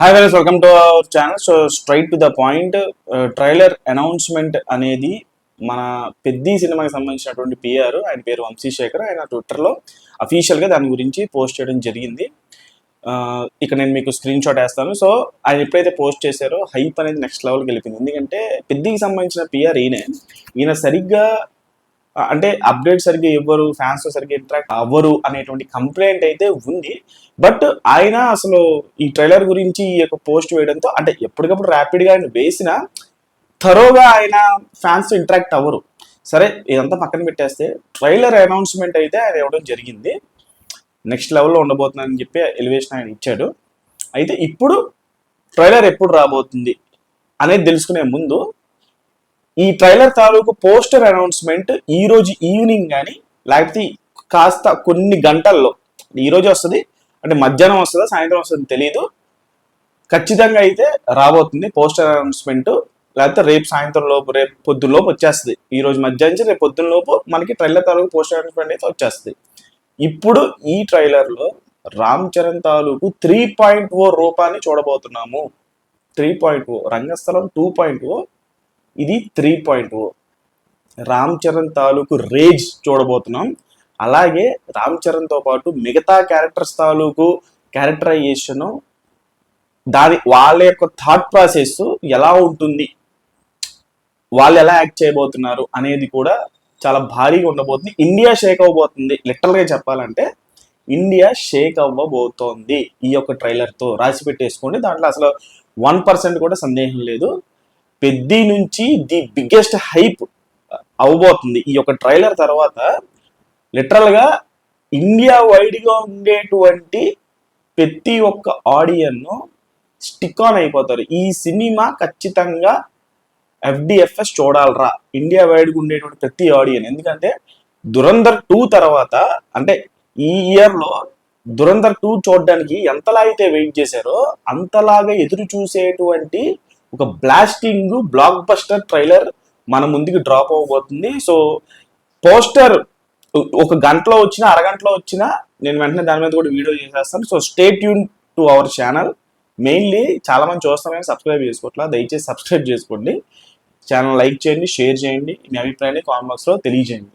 Hi friends, welcome to our channel. So straight to the point, trailer announcement అనేది మన పెద్ద సినిమాకి సంబంధించినటువంటి పిఆర్, ఆయన పేరు వంశీశేఖర్. ఆయన ట్విట్టర్లో అఫీషియల్గా దాని గురించి పోస్ట్ చేయడం జరిగింది. ఇక నేను మీకు స్క్రీన్ షాట్ వేస్తాను. సో ఆయన ఎప్పుడైతే పోస్ట్ చేశారో హైప్ అనేది నెక్స్ట్ లెవెల్కి వెళ్ళిపోయింది. ఎందుకంటే పెద్దకి సంబంధించిన పిఆర్ ఈయన సరిగ్గా అంటే అప్డేట్ సరిగ్గా ఇవ్వరు, ఫ్యాన్స్ సరిగ్గా ఇంటరాక్ట్ అవ్వరు అనేటువంటి కంప్లైంట్ అయితే ఉంది. బట్ ఆయన అసలు ఈ ట్రైలర్ గురించి ఈ యొక్క పోస్ట్ వేయడంతో అంటే ఎప్పటికప్పుడు ర్యాపిడ్గా ఆయన వేసిన థరోగా ఆయన ఫ్యాన్స్ ఇంటరాక్ట్ అవ్వరు. సరే, ఇదంతా పక్కన పెట్టేస్తే ట్రైలర్ అనౌన్స్మెంట్ అయితే ఆయన ఇవ్వడం జరిగింది. నెక్స్ట్ లెవెల్లో ఉండబోతుందని చెప్పి ఎలివేషన్ ఆయన ఇచ్చాడు. అయితే ఇప్పుడు ట్రైలర్ ఎప్పుడు రాబోతుంది అనేది తెలుసుకునే ముందు ఈ ట్రైలర్ తాలూకు పోస్టర్ అనౌన్స్మెంట్ ఈ రోజు ఈవినింగ్ కానీ లేకపోతే కాస్త కొన్ని గంటల్లో, ఈ రోజు వస్తుంది అంటే మధ్యాహ్నం వస్తుందా సాయంత్రం వస్తుందో తెలియదు, ఖచ్చితంగా అయితే రాబోతుంది పోస్టర్ అనౌన్స్మెంట్. లేకపోతే రేపు సాయంత్రం లోపు, రేపు పొద్దున్న లోపు వచ్చేస్తుంది. ఈ రోజు మధ్యాహ్నం నుంచి రేపు పొద్దున్న లోపు మనకి ట్రైలర్ తాలూకు పోస్టర్ అనౌన్స్మెంట్ అయితే వచ్చేస్తుంది. ఇప్పుడు ఈ ట్రైలర్లో రామ్ చరణ్ తాలూకు 3.0 రూపాన్ని చూడబోతున్నాము. 3.0 రంగస్థలం 2.0, ఇది 3.0. రామ్ చరణ్ తాలూకు రేజ్ చూడబోతున్నాం. అలాగే రామ్ చరణ్తో పాటు మిగతా క్యారెక్టర్స్ తాలూకు క్యారెక్టరైజేషన్, వాళ్ళ యొక్క థాట్ ప్రాసెస్ ఎలా ఉంటుంది, వాళ్ళు ఎలా యాక్ట్ చేయబోతున్నారు అనేది కూడా చాలా భారీగా ఉండబోతుంది. ఇండియా షేక్ అవ్వబోతుంది. లిటరల్గా చెప్పాలంటే ఇండియా షేక్ అవ్వబోతోంది ఈ యొక్క ట్రైలర్తో. రాసి పెట్టేసుకోండి, దాంట్లో అసలు 1% కూడా సందేహం లేదు. పెద్ద నుంచి ది బిగ్గెస్ట్ హైప్ అవబోతుంది ఈ యొక్క ట్రైలర్ తర్వాత. లిటరల్గా ఇండియా వైడ్గా ఉండేటువంటి ప్రతి ఒక్క ఆడియన్ స్టిక్ ఆన్ అయిపోతారు. ఈ సినిమా ఖచ్చితంగా FDFS చూడాలరా ఇండియా వైడ్గా ఉండేటువంటి ప్రతి ఆడియన్. ఎందుకంటే దురంధర్ 2 తర్వాత, అంటే ఈ ఇయర్లో దురంధర్ 2 చూడడానికి ఎంతలా అయితే వెయిట్ చేశారో అంతలాగా ఎదురు చూసేటువంటి ఒక బ్లాస్టింగ్ బ్లాక్ బస్టర్ ట్రైలర్ మన ముందుకి డ్రాప్ అవ్వబోతుంది. సో పోస్టర్ ఒక గంటలో వచ్చినా అరగంటలో వచ్చినా నేను వెంటనే దాని మీద కూడా వీడియో చేసేస్తాను. So stay tune to our channel. Mainly చాలా మంది చూస్తాం కానీ సబ్స్క్రైబ్ చేసుకోవట్లా, దయచేసి సబ్స్క్రైబ్ చేసుకోండి. ఛానల్ లైక్ చేయండి, షేర్ చేయండి, మీ అభిప్రాయాన్ని కామెంట్ బాక్స్లో తెలియజేయండి.